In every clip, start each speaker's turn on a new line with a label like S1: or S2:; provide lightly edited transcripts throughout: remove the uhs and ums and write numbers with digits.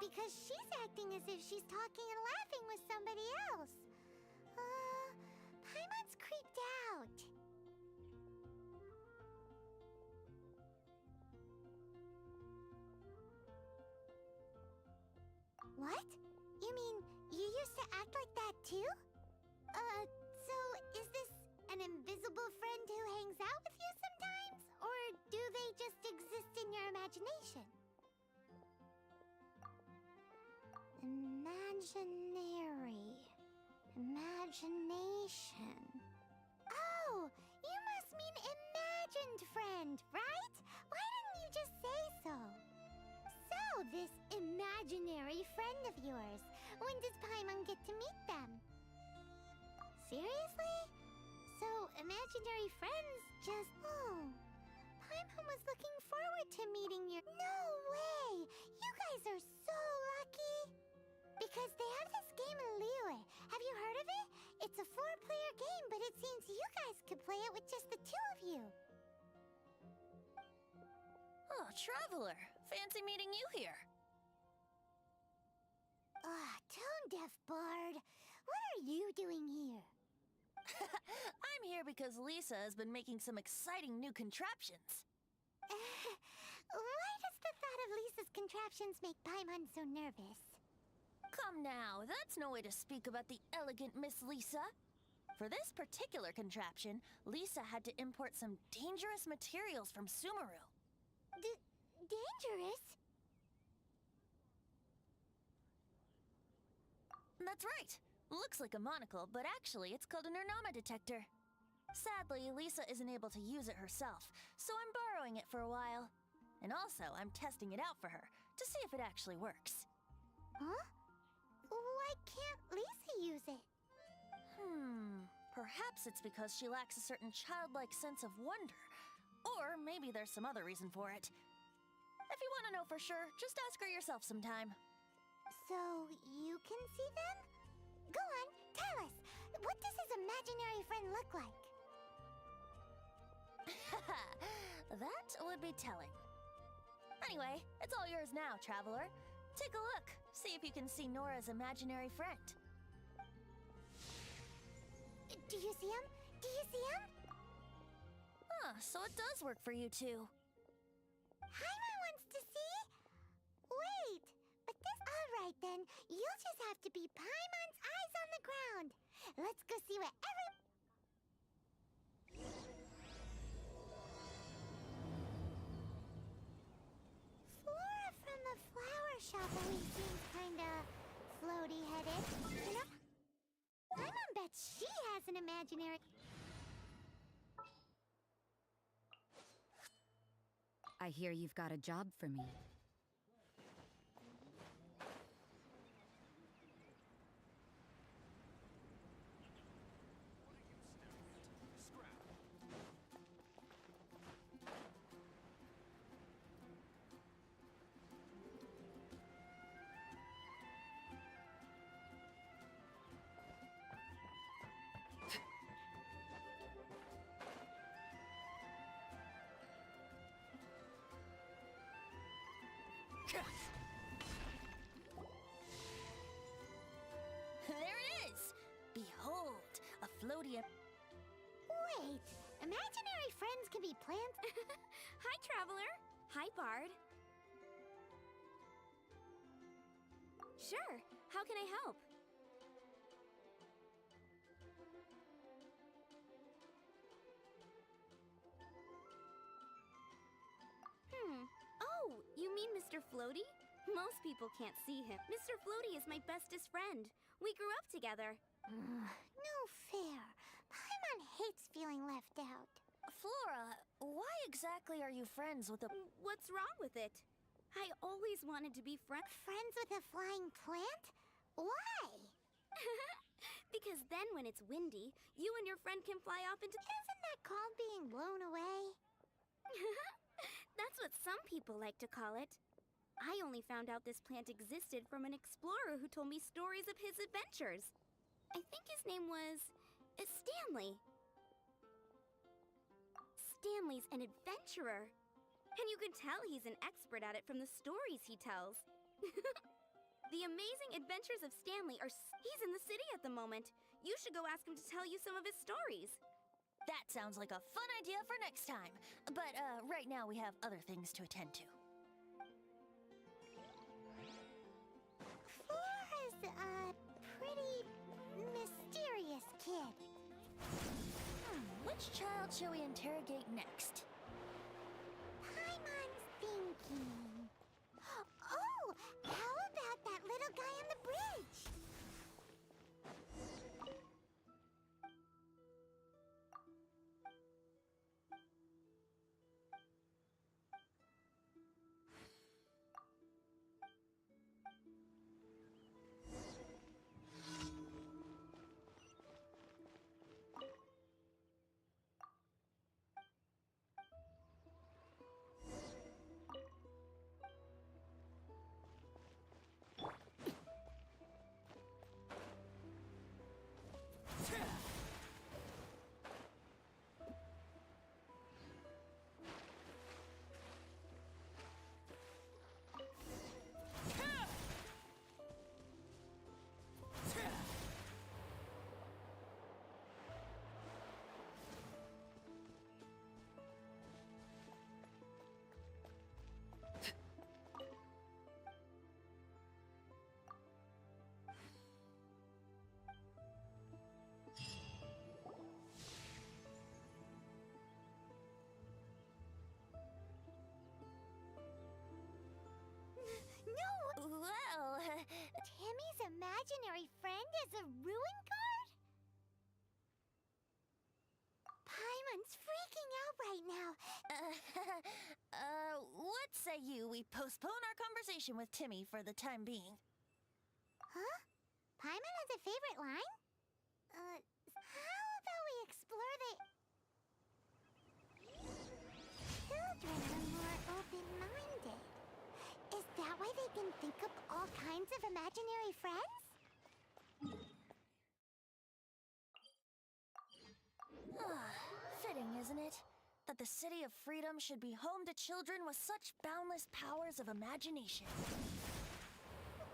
S1: because she's acting as if she's talking and laughing with somebody else. Paimon's creeped out. What? You mean you used to act like that too? So is this an invisible friend who hangs out with you sometimes? Or do they just exist in your imagination? Imagination. Oh, you must mean imagined friend, right? Why didn't you just say so? So, this imaginary friend of yours, when does Paimon get to meet them? Seriously? So, imaginary friends just... Oh, Paimon was looking forward to meeting you. No way! You guys are so lucky! Because they have this game in Liyue. Have you heard of it? It's a 4-player game, but it seems you guys could play it with just the 2 of you.
S2: Oh, Traveler! Fancy meeting you here.
S1: Tone-deaf Bard. What are you doing here?
S2: I'm here because Lisa has been making some exciting new contraptions.
S1: Why does the thought of Lisa's contraptions make Paimon so nervous?
S2: Come now, that's no way to speak about the elegant Miss Lisa. For this particular contraption, Lisa had to import some dangerous materials from Sumeru.
S1: Dangerous?
S2: That's right. Looks like a monocle, but actually it's called a Nernama detector. Sadly, Lisa isn't able to use it herself, so I'm borrowing it for a while. And also, I'm testing it out for her, to see if it actually works.
S1: Huh? Why can't Lisa use it?
S2: Perhaps it's because she lacks a certain childlike sense of wonder. Or maybe there's some other reason for it. If you want to know for sure, just ask her yourself sometime.
S1: So, you can see them? Go on, tell us. What does his imaginary friend look like?
S2: That would be telling. Anyway, it's all yours now, Traveler. Take a look. See if you can see Nora's imaginary friend.
S1: Do you see him? Do you see him?
S2: So it does work for you two.
S1: Paimon wants to see? Wait, but this... Alright then, you'll just have to be Paimon's eyes on the ground. Let's go see what Flora from the flower shop always seems kinda floaty-headed, you know? Paimon bets she has an imaginary...
S3: I hear you've got a job for me.
S2: There it is! Behold, a floaty...
S1: Wait, imaginary friends can be plants?
S4: Hi, Traveler. Hi, Bard. Sure. How can I help? Oh, you mean Mr. Floaty? Most people can't see him. Mr. Floaty is my bestest friend. We grew up together.
S1: No fair. Paimon hates feeling left out.
S2: Flora, why exactly are you friends with a...
S4: What's wrong with it? I always wanted to be friends.
S1: Friends with a flying plant? Why?
S4: Because then when it's windy, you and your friend can fly off into...
S1: Isn't that called being blown away?
S4: That's what some people like to call it. I only found out this plant existed from an explorer who told me stories of his adventures. I think his name was... Stanley. Stanley's an adventurer. And you can tell he's an expert at it from the stories he tells. The Amazing Adventures of Stanley are... He's in the city at the moment. You should go ask him to tell you some of his stories.
S2: That sounds like a fun idea for next time. But, right now we have other things to attend to.
S1: Flora's a pretty mysterious kid.
S2: Which child shall we interrogate next?
S1: Paimon's thinking. Oh, how about that little guy on the bridge?
S2: Well,
S1: Timmy's imaginary friend is a ruin guard? Paimon's freaking out right now.
S2: what say you we postpone our conversation with Timmy for the time being?
S1: Huh? Paimon has a favorite line? How about we explore the... Children are more open-minded. Is that why they can think up all kinds of imaginary friends?
S2: Fitting, isn't it? That the City of Freedom should be home to children with such boundless powers of imagination.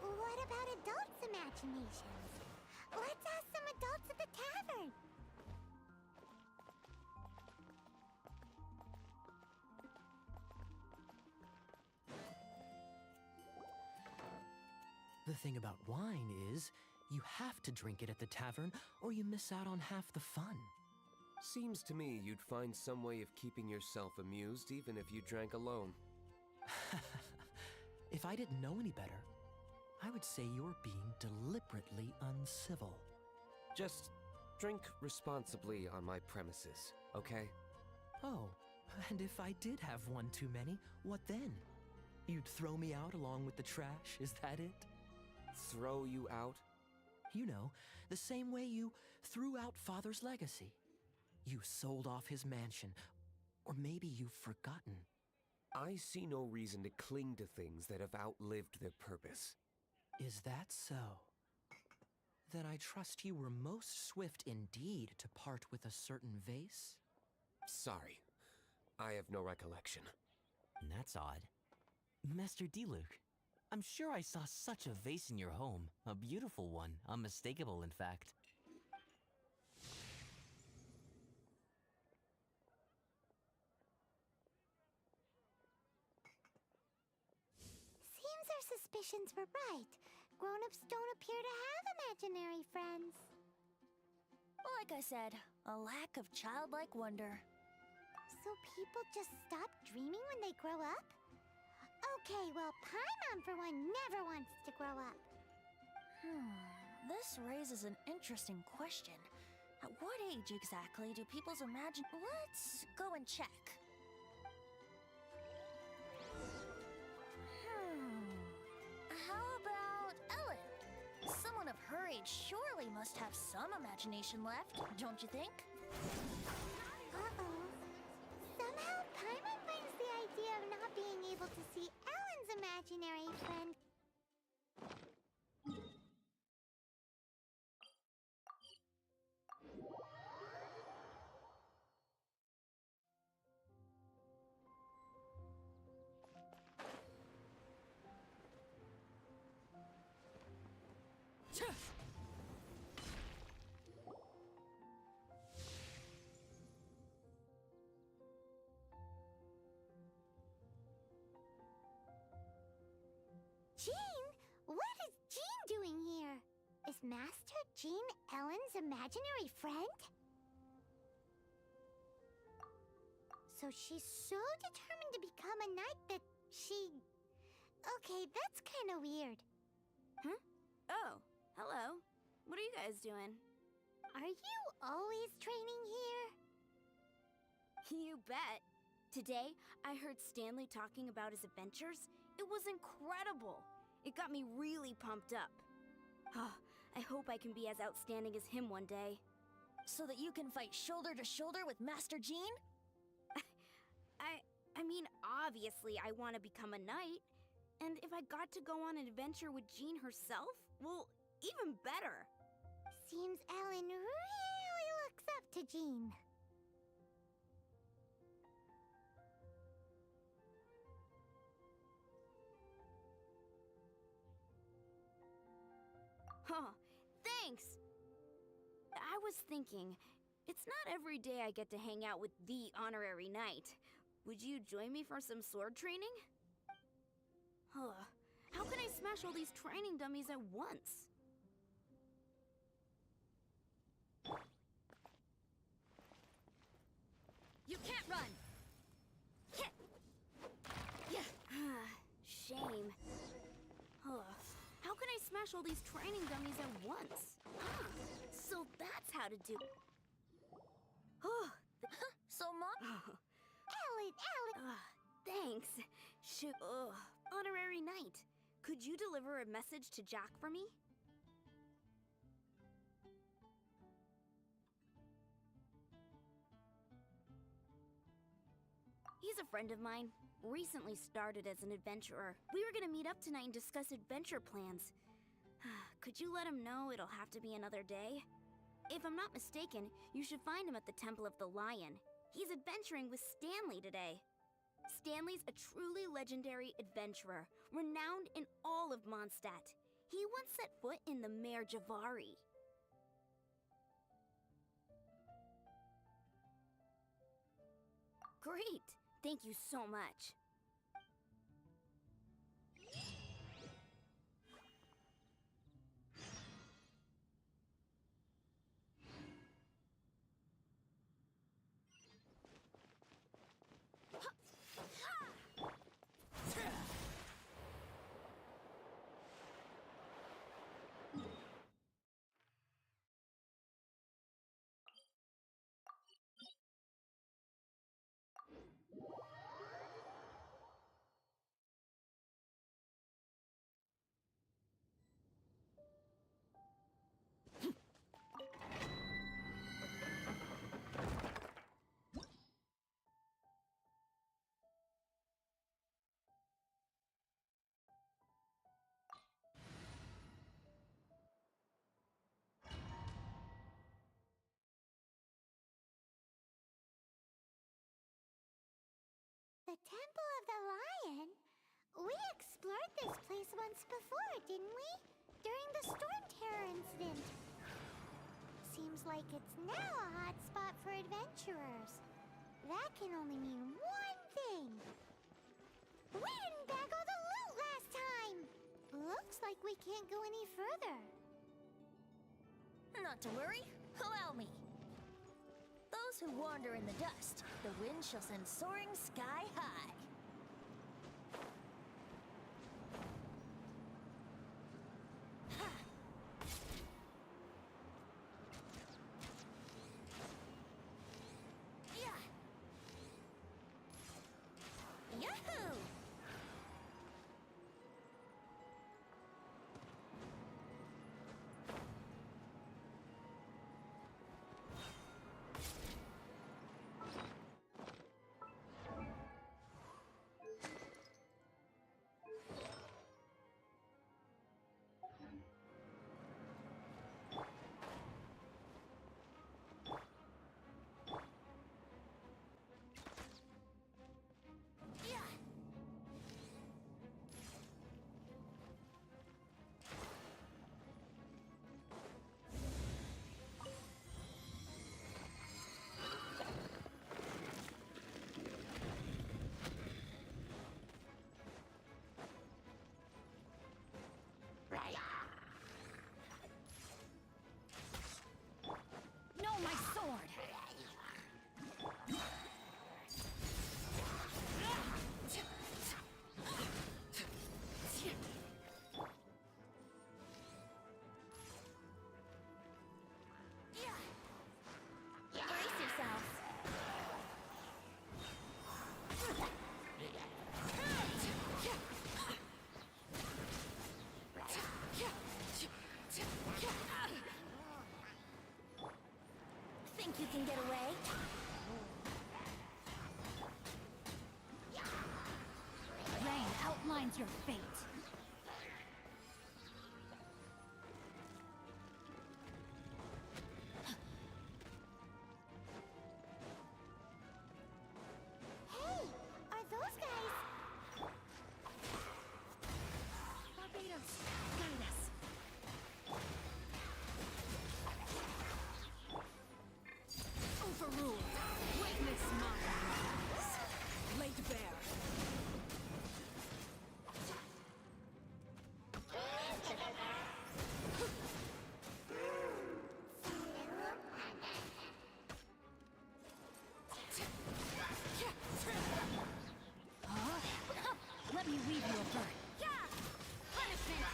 S1: What about adults' imaginations? Let's ask some adults at the tavern.
S5: The thing about wine is, you have to drink it at the tavern, or you miss out on half the fun.
S6: Seems to me you'd find some way of keeping yourself amused even if you drank alone.
S5: If I didn't know any better, I would say you're being deliberately uncivil.
S6: Just drink responsibly on my premises, okay?
S5: Oh, and if I did have one too many, what then? You'd throw me out along with the trash, is that it?
S6: Throw you out?
S5: You know, the same way you threw out Father's legacy. You sold off his mansion, or maybe you've forgotten.
S6: I see no reason to cling to things that have outlived their purpose.
S5: Is that so? Then I trust you were most swift indeed to part with a certain vase?
S6: Sorry, I have no recollection.
S7: That's odd. Master D-Luke, I'm sure I saw such a vase in your home. A beautiful one, unmistakable in fact.
S1: Seems our suspicions were right. Grown-ups don't appear to have imaginary friends.
S2: Like I said, a lack of childlike wonder.
S1: So people just stop dreaming when they grow up? Okay, well, Paimon, for one, never wants to grow up.
S2: This raises an interesting question. At what age exactly do people's imagine... Let's go and check. How about Ellen? Someone of her age surely must have some imagination left, don't you think?
S1: Uh-oh. Somehow, Paimon finds the idea of not being able to see Ellen's imaginary friend. Master Jean Ellen's imaginary friend? So she's so determined to become a knight that she... Okay, that's kind of weird.
S4: Huh? Oh, hello. What are you guys doing?
S1: Are you always training here?
S4: You bet. Today, I heard Stanley talking about his adventures. It was incredible. It got me really pumped up. I hope I can be as outstanding as him one day.
S2: So that you can fight shoulder to shoulder with Master Jean?
S4: I mean, obviously I want to become a knight. And if I got to go on an adventure with Jean herself, well, even better.
S1: Seems Ellen really looks up to Jean.
S4: Huh, thanks! I was thinking, it's not every day I get to hang out with the honorary knight. Would you join me for some sword training? How can I smash all these training dummies at once?
S2: You can't run!
S4: Shame. How can I smash all these training dummies at once? So that's how to do...
S2: So, Mom?
S1: Ellen!
S4: Thanks. Honorary knight, could you deliver a message to Jack for me? He's a friend of mine. Recently started as an adventurer. We were gonna meet up tonight and discuss adventure plans. Could you let him know it'll have to be another day? If I'm not mistaken, you should find him at the Temple of the Lion. He's adventuring with Stanley today. Stanley's a truly legendary adventurer, renowned in all of Mondstadt. He once set foot in the Mare Javari. Great! Thank you so much.
S1: The Temple of the Lion? We explored this place once before, didn't we? During the Storm Terror incident. Seems like it's now a hot spot for adventurers. That can only mean one thing. We didn't bag all the loot last time! Looks like we can't go any further.
S2: Not to worry. Allow me. Those who wander in the dust, the wind shall send soaring sky high. Yahoo!
S4: get away.
S3: Rain outlines your fate.
S1: Hey, are those guys?
S3: Barbados, guide us. Overruled. Witness my rise. Laid bare. Let me weave you a bird.
S4: Yeah! Punishment!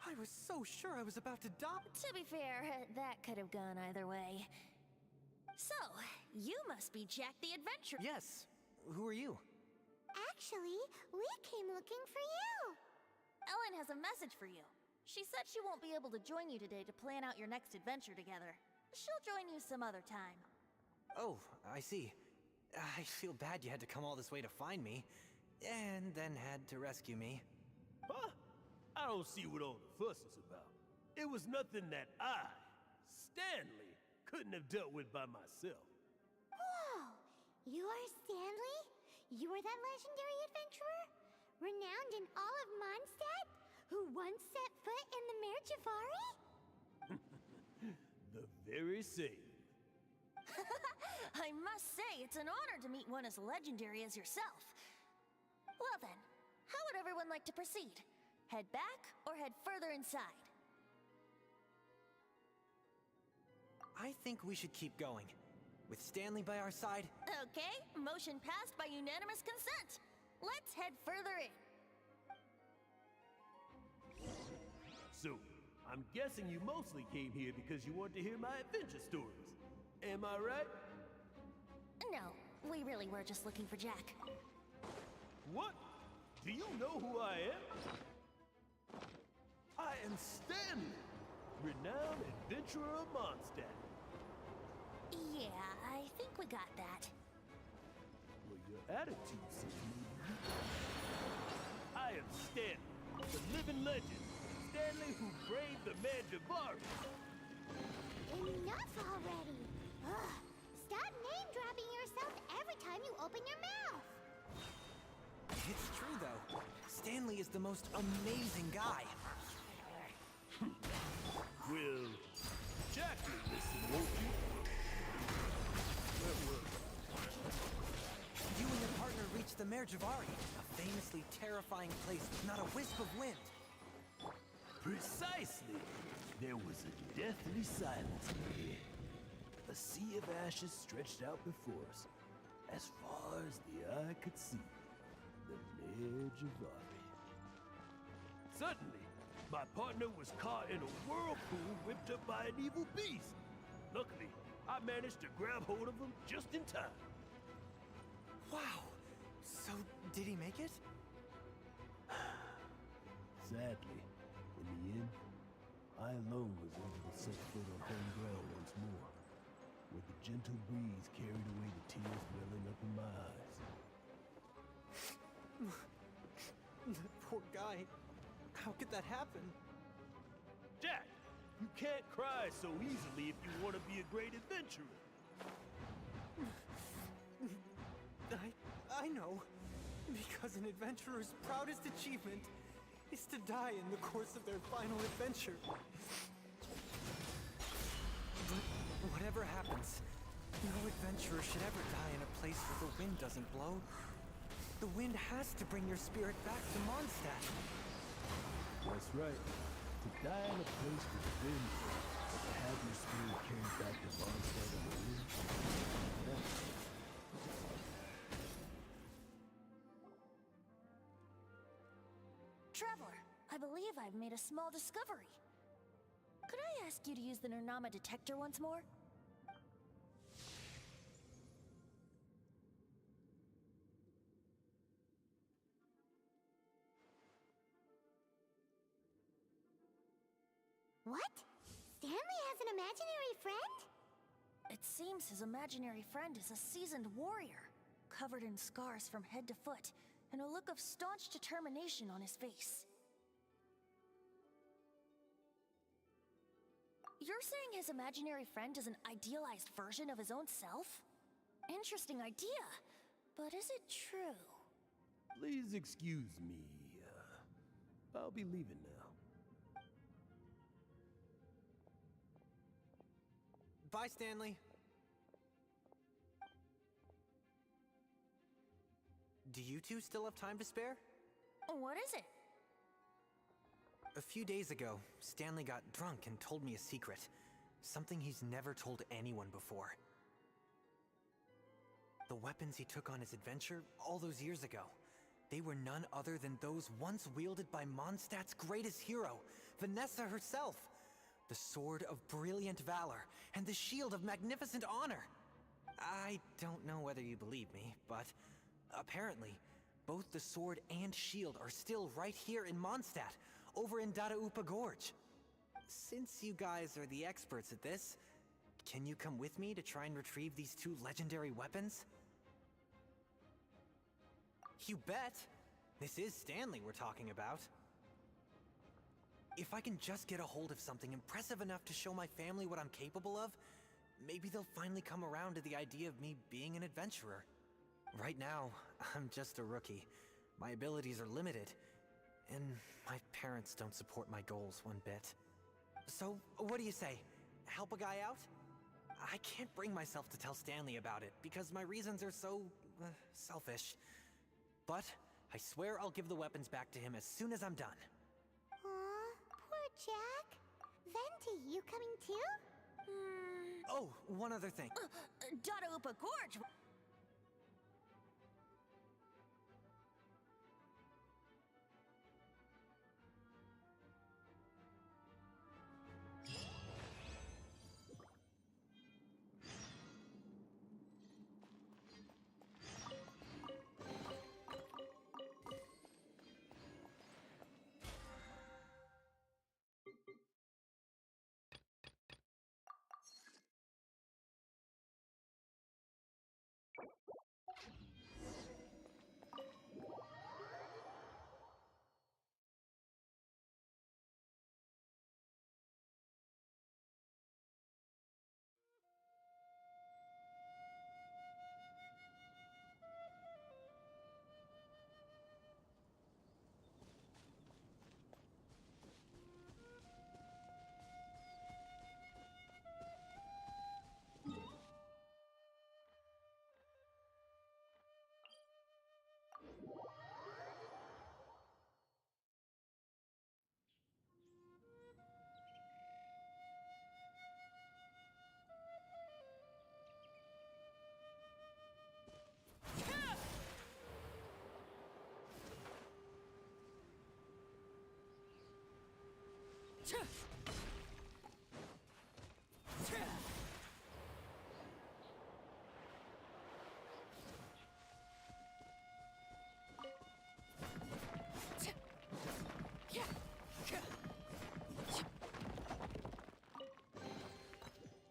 S8: I was so sure I was about to die.
S2: To be fair, that could have gone either way. So, you must be Jack the Adventurer.
S8: Yes. Who are you?
S1: Actually, we came looking for you.
S2: Ellen has a message for you. She said she won't be able to join you today to plan out your next adventure together. She'll join you some other time.
S8: Oh, I see. I feel bad you had to come all this way to find me, and then had to rescue me.
S9: Huh? I don't see what all the fuss is about. It was nothing that I, Stanley, couldn't have dealt with by myself.
S1: Whoa! You are Stanley? You are that legendary adventurer? Renowned in all of Mondstadt? Who once set foot in the Mare Javari?
S9: The very same.
S2: I must say, it's an honor to meet one as legendary as yourself. Well then, how would everyone like to proceed? Head back or head further inside?
S8: I think we should keep going. With Stanley by our side.
S2: Okay, motion passed by unanimous consent. Let's head further in.
S9: So, I'm guessing you mostly came here because you want to hear my adventure stories. Am I right?
S2: No, we really were just looking for Jack.
S9: What? Do you know who I am? I am Stanley, renowned adventurer of Mondstadt.
S2: Yeah, I think we got that.
S9: Well, your attitude says me. I am Stanley, the living legend. Stanley who braved the Mare Javari.
S1: Enough already! Ugh! Stop name-dropping yourself every time you open your mouth!
S8: It's true, though. Stanley is the most amazing guy.
S9: Well, Jack will listen, won't you? Where were we?
S8: You and your partner reached the Mare Javari, a famously terrifying place with not a wisp of wind.
S9: Precisely! There was a deathly silence here. A sea of ashes stretched out before us, as far as the eye could see. The Mare Javari. Suddenly, my partner was caught in a whirlpool whipped up by an evil beast. Luckily, I managed to grab hold of him just in time.
S8: Wow. So, did he make it?
S9: Sadly, in the end, I alone was able to set foot on home ground once more, where the gentle breeze carried away the tears welling up in my eyes.
S8: That poor guy. How could that happen?
S9: Jack, you can't cry so easily if you want to be a great adventurer.
S8: I know. Because an adventurer's proudest achievement is to die in the course of their final adventure. But whatever happens, no adventurer should ever die in a place where the wind doesn't blow. The wind has to bring your spirit back to Mondstadt.
S9: That's right. To die in a place with vengeance, but to have your spirit carried back to Mondstadt on the wind.
S2: Traveler, I believe I've made a small discovery. Could I ask you to use the Nernama detector once more?
S1: What? Stanley has an imaginary friend?
S2: It seems his imaginary friend is a seasoned warrior, covered in scars from head to foot, and a look of staunch determination on his face. You're saying his imaginary friend is an idealized version of his own self? Interesting idea, but is it true?
S9: Please excuse me. I'll be leaving now.
S8: Bye, Stanley. Do you two still have time to spare?
S2: What is it?
S8: A few days ago, Stanley got drunk and told me a secret. Something he's never told anyone before. The weapons he took on his adventure all those years ago, they were none other than those once wielded by Mondstadt's greatest hero, Vanessa herself. The sword of brilliant valor and the shield of magnificent honor. I don't know whether you believe me, but apparently, both the sword and shield are still right here in Mondstadt, over in Dadaupa Gorge. Since you guys are the experts at this, can you come with me to try and retrieve these two legendary weapons? You bet! This is Stanley we're talking about. If I can just get a hold of something impressive enough to show my family what I'm capable of, maybe they'll finally come around to the idea of me being an adventurer. Right now, I'm just a rookie. My abilities are limited, and my parents don't support my goals one bit. So, what do you say? Help a guy out? I can't bring myself to tell Stanley about it, because my reasons are so, selfish. But, I swear I'll give the weapons back to him as soon as I'm done.
S1: Aw, poor Jack. Venti, you coming too?
S8: Oh, one other thing.
S2: Dadaupa Gorge!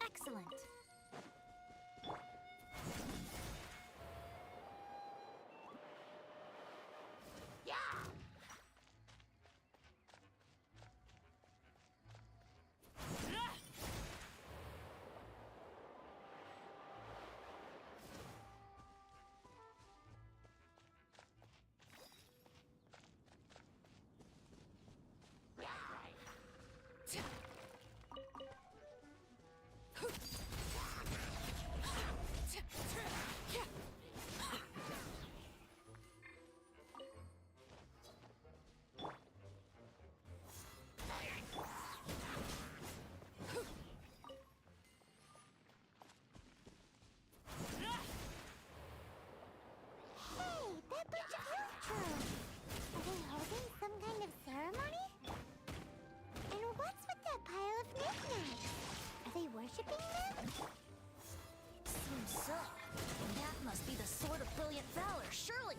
S1: Excellent. worshipping them?
S2: Seems so. That must be the Sword of Brilliant Valor, surely.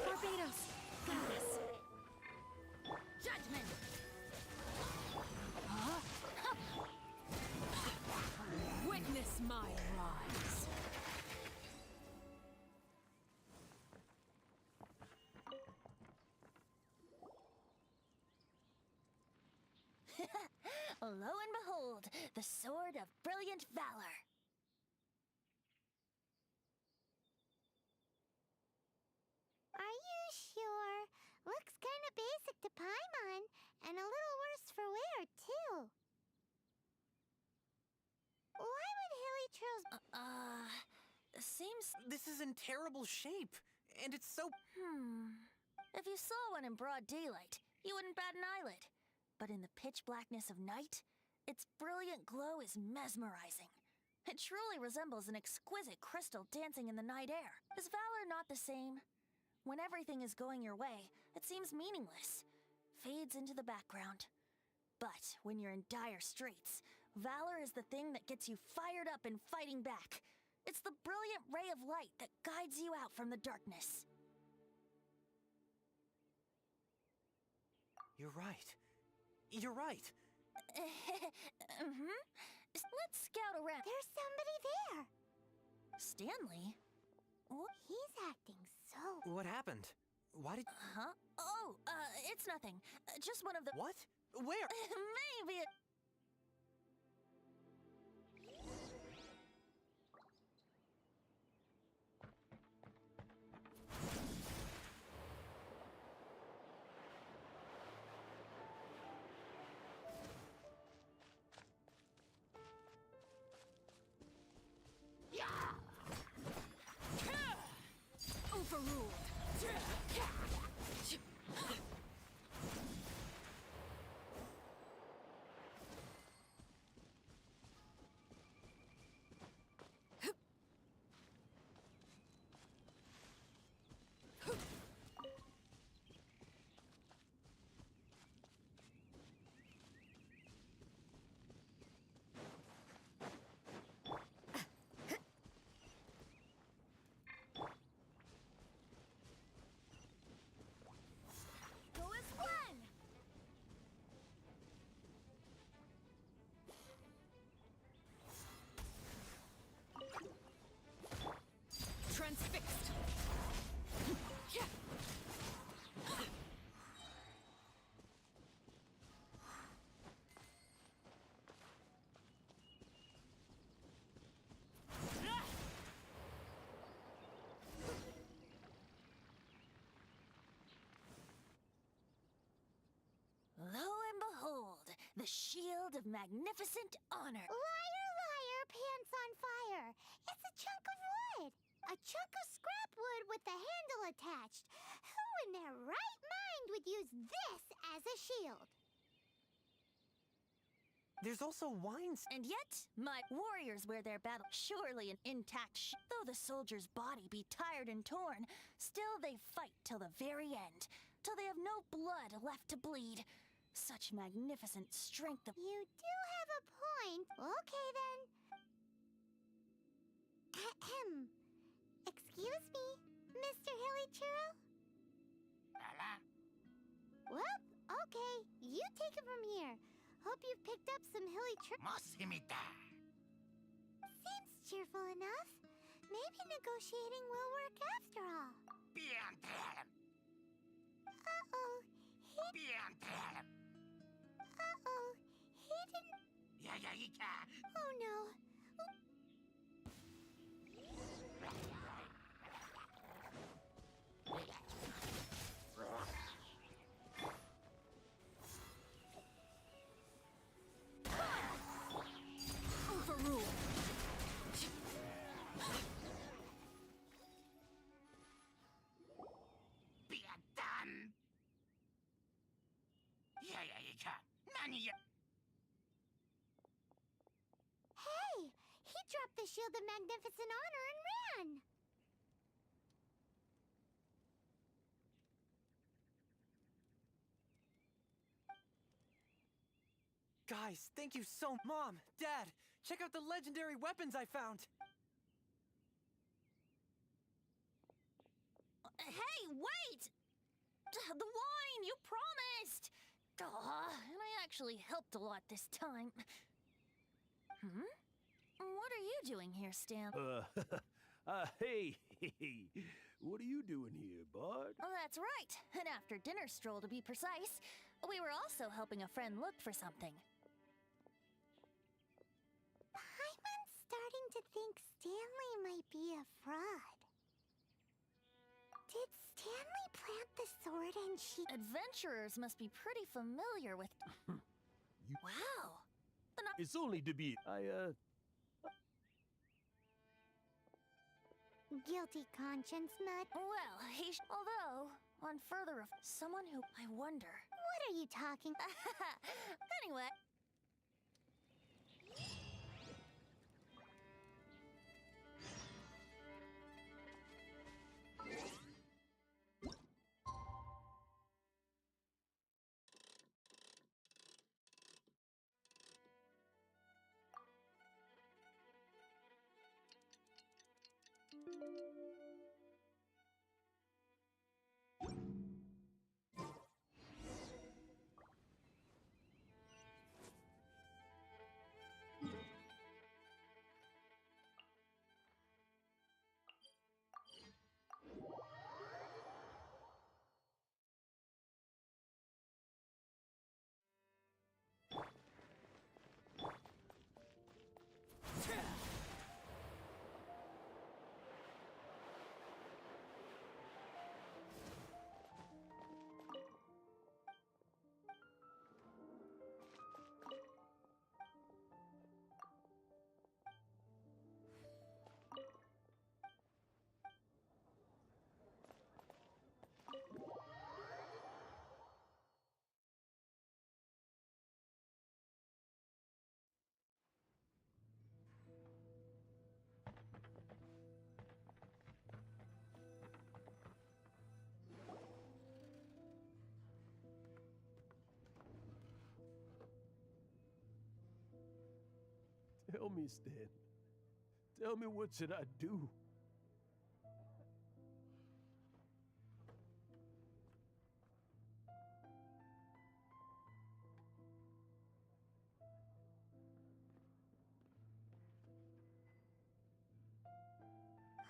S3: Barbados! Goddess! Judgment! Witness my rise!
S2: Lo and behold, the Sword of Brilliant Valor.
S1: Are you sure? Looks kinda basic to Paimon, and a little worse for wear, too. Why would Hilichurl's...
S2: Seems...
S8: This is in terrible shape, and it's so...
S2: If you saw one in broad daylight, you wouldn't bat an eyelid. But in the pitch blackness of night, its brilliant glow is mesmerizing. It truly resembles an exquisite crystal dancing in the night air. Is valor not the same? When everything is going your way, it seems meaningless, fades into the background. But when you're in dire straits, valor is the thing that gets you fired up and fighting back. It's the brilliant ray of light that guides you out from the darkness.
S8: You're right. You're right.
S2: Let's scout around.
S1: There's somebody there!
S2: Stanley?
S1: He's acting so...
S8: What happened? Why did...
S2: Huh? Oh, it's nothing. Just one of the...
S8: What? Where?
S2: Maybe it...
S3: Overruled! Go as one! Transfixed!
S2: Lo and behold, the shield of magnificent honor.
S1: Liar, liar, pants on fire! It's a chunk of wood! A chunk of scrap wood with the handle attached! Who in their right mind would use this as a shield?
S8: There's also wines.
S2: And yet, my warriors wear their battle surely an intact though the soldier's body be tired and torn, still they fight till the very end, till they have no blood left to bleed. Such magnificent strength of...
S1: You do have a point. Okay, then. Ahem. Excuse me, Mr. Hilichurl? Well, okay. You take it from here. Hope you've picked up some Hilichurl... Seems cheerful enough. Maybe negotiating will work after all. Uh-oh. Uh-oh. He didn't... Oh, no.
S3: Overruled!
S1: Hey! He dropped the Shield of Magnificent Honor and ran!
S8: Guys, thank you so... Mom, Dad, check out the legendary weapons I found!
S2: Hey, wait! The wine, you promised! And I actually helped a lot this time. What are you doing here, Stan?
S9: Hey, what are you doing here, Bard?
S2: Oh, that's right. An after-dinner stroll, to be precise. We were also helping a friend look for something.
S1: Paimon's starting to think Stanley might be a fraud. Did Stanley plant the sword and she...
S2: Adventurers must be pretty familiar with... Wow!
S9: It's only to be...
S1: Guilty conscience nut.
S2: Well, although, on further someone who... I wonder...
S1: What are you talking...
S2: Anyway...
S9: Tell me, Stan. Tell me, what should I do?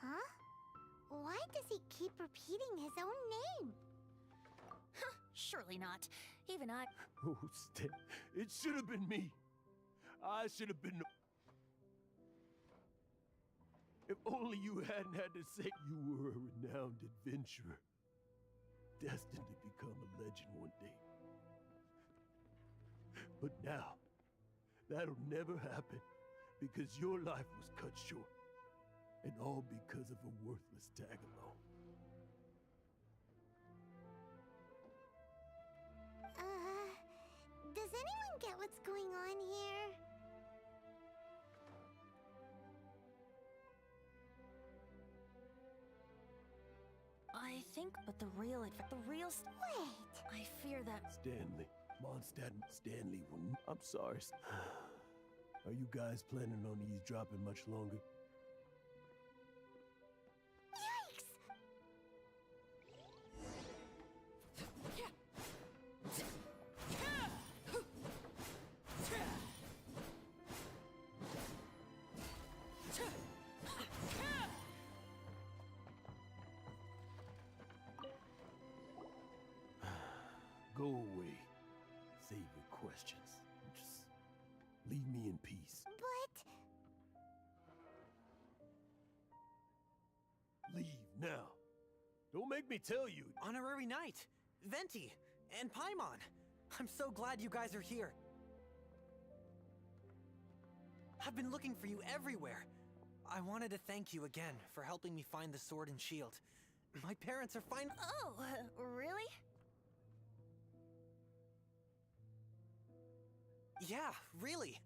S1: Huh? Why does he keep repeating his own name?
S2: Surely not. Even I...
S9: Oh, Stan, it should have been me. I should have been... If only you hadn't had to say you were a renowned adventurer, destined to become a legend one day. But now, that'll never happen, because your life was cut short, and all because of a worthless tag-along.
S1: Does anyone get what's going on here?
S2: I think, but the real...
S1: Wait!
S2: I fear that...
S9: Stanley. Mondstadt Stanley. I'm sorry. Are you guys planning on eavesdropping much longer?
S1: Yikes!
S9: Go away. Save your questions. Just leave me in peace.
S1: But...
S9: Leave now. Don't make me tell you.
S8: Honorary Knight, Venti, and Paimon. I'm so glad you guys are here. I've been looking for you everywhere. I wanted to thank you again for helping me find the sword and shield. My parents are fine.
S2: Oh, really?
S8: Yeah, really.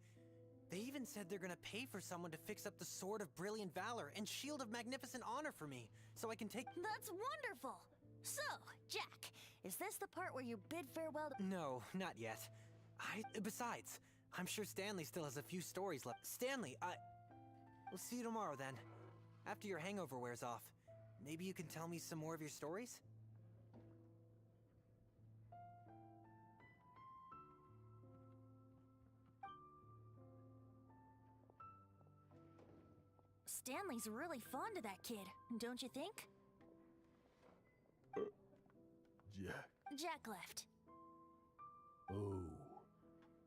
S8: They even said they're gonna pay for someone to fix up the Sword of Brilliant Valor and Shield of Magnificent Honor for me, so I can take—
S2: That's wonderful! So, Jack, is this the part where you bid farewell to—
S8: No, not yet. Besides, I'm sure Stanley still has a few stories left. Stanley, we'll see you tomorrow then. After your hangover wears off. Maybe you can tell me some more of your stories?
S2: Stanley's really fond of that kid, don't you think?
S9: Jack.
S2: Jack left.
S9: Oh,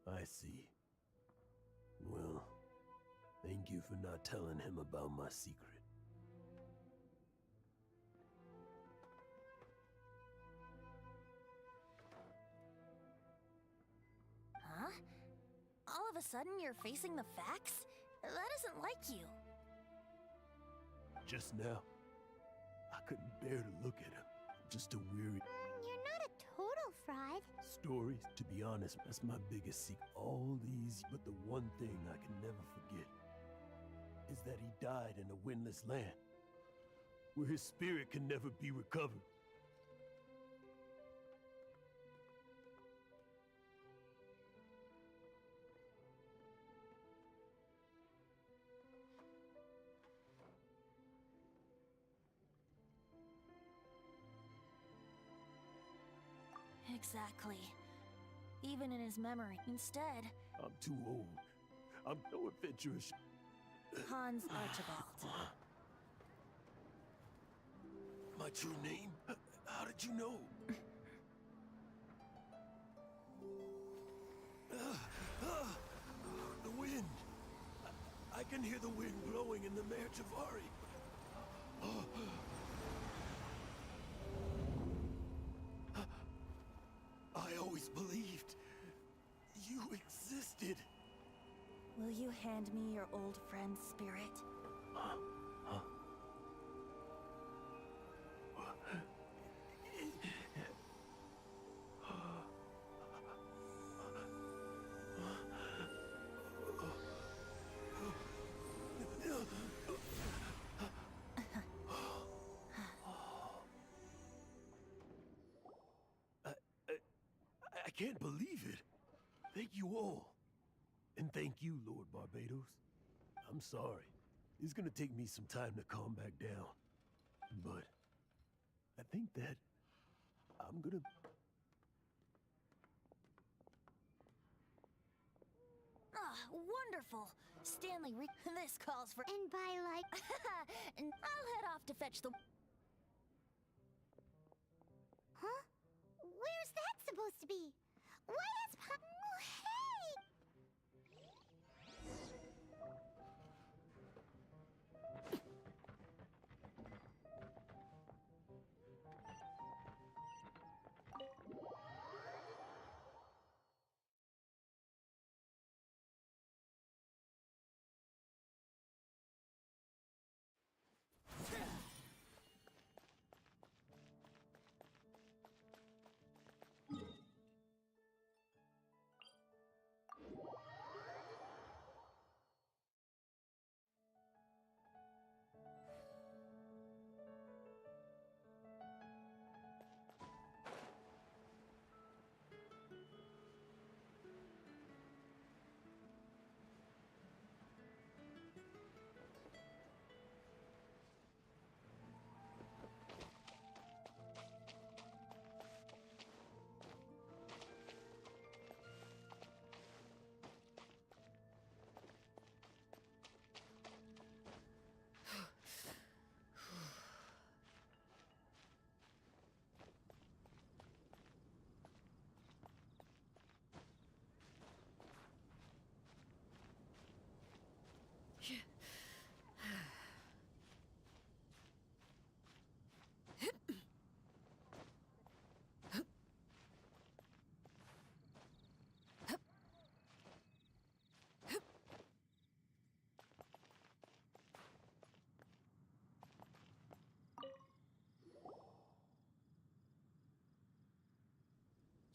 S9: I see. Well, thank you for not telling him about my secret.
S2: Huh? All of a sudden you're facing the facts? That isn't like you.
S9: Just now, I couldn't bear to look at him. Just a weary
S1: You're not a total fraud.
S9: stories. To be honest, that's my biggest secret. All these, but the one thing I can never forget is that he died in a windless land, where his spirit can never be recovered.
S2: Exactly. Even in his memory. Instead,
S9: I'm too old. I'm no adventurous.
S2: Hans Archibald.
S9: My true name? How did you know? The wind. I can hear the wind blowing in the Mare Javari. I always believed you existed.
S2: Will you hand me your old friend's spirit?
S9: I can't believe it. Thank you all. And thank you, Lord Barbados. I'm sorry. It's gonna take me some time to calm back down. But I think that I'm gonna...
S2: Ah, wonderful. Stanley, this calls for...
S1: And by like...
S2: And I'll head off to fetch the...
S1: Huh? Where's that supposed to be? Why is Pop... Hey!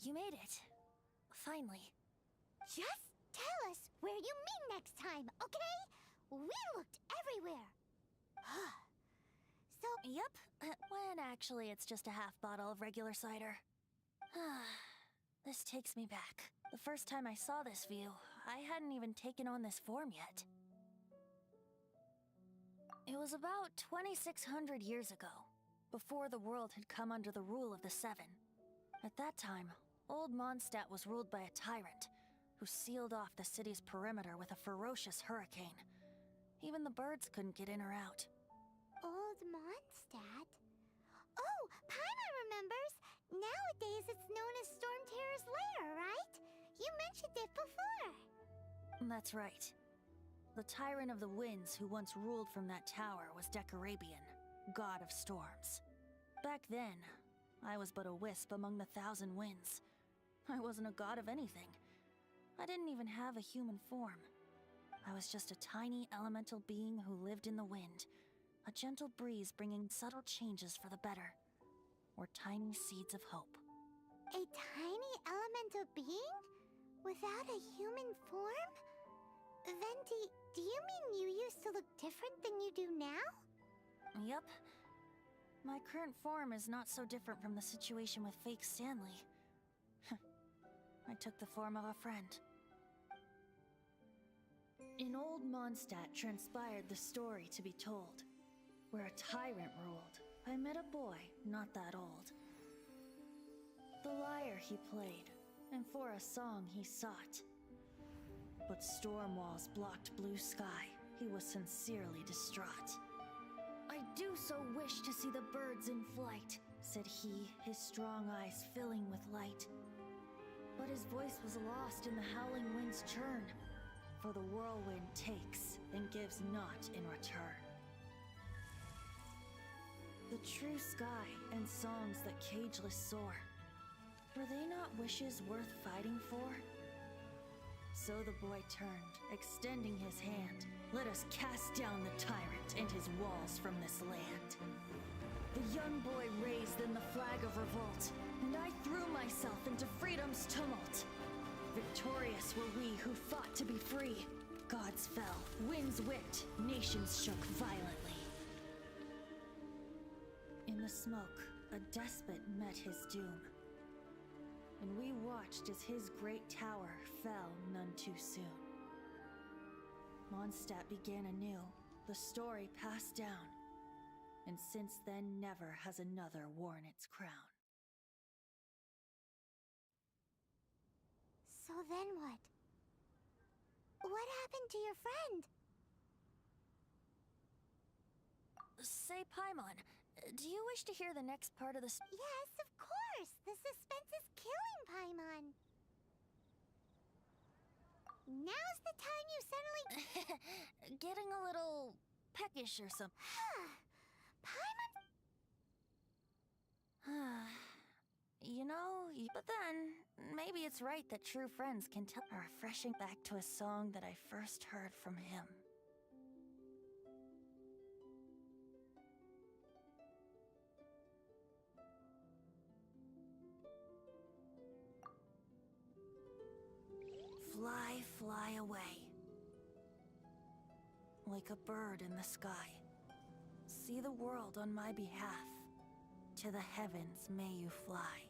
S2: You made it. Finally.
S1: Just tell us where you meet next time, okay? We looked everywhere. So...
S2: Yep. When actually it's just a half bottle of regular cider. This takes me back. The first time I saw this view, I hadn't even taken on this form yet. It was about 2,600 years ago, before the world had come under the rule of the Seven. At that time, old Mondstadt was ruled by a tyrant, who sealed off the city's perimeter with a ferocious hurricane. Even the birds couldn't get in or out.
S1: Old Mondstadt? Oh, Paimon remembers! Nowadays it's known as Storm Terror's lair, right? You mentioned it before.
S2: That's right. The Tyrant of the Winds who once ruled from that tower was Decarabian, god of storms. Back then, I was but a wisp among the 1,000 winds. I wasn't a god of anything. I didn't even have a human form. I was just a tiny elemental being who lived in the wind, a gentle breeze bringing subtle changes for the better, or tiny seeds of hope.
S1: A tiny elemental being? Without a human form? Then do you mean you used to look different than you do now?
S2: Yup. My current form is not so different from the situation with fake Stanley. I took the form of a friend. In old Mondstadt transpired the story to be told. Where a tyrant ruled, I met a boy not that old. The lyre he played, and for a song he sought. But storm walls blocked blue sky. He was sincerely distraught. I do so wish to see the birds in flight, said he, his strong eyes filling with light. But his voice was lost in the howling wind's churn, for the whirlwind takes and gives not in return. The true sky and songs that cageless soar, were they not wishes worth fighting for? So the boy turned, extending his hand. Let us cast down the tyrant and his walls from this land. The young boy raised then the flag of revolt, and I threw myself into freedom's tumult. Victorious were we who fought to be free. Gods fell, winds whipped, nations shook violently. In the smoke, a despot met his doom. And we watched as his great tower fell none too soon. Mondstadt began anew, the story passed down, and since then never has another worn its crown.
S1: So then what? What happened to your friend?
S2: Say, Paimon, do you wish to hear the next part of the
S1: Yes, of course! The suspense is killing, Paimon! Now's the time you suddenly...
S2: Getting a little peckish or something.
S1: Paimon...
S2: You know, but then, maybe it's right that true friends can tell a refreshing back to a song that I first heard from him. Fly, fly away. Like a bird in the sky. See the world on my behalf. To the heavens may you fly.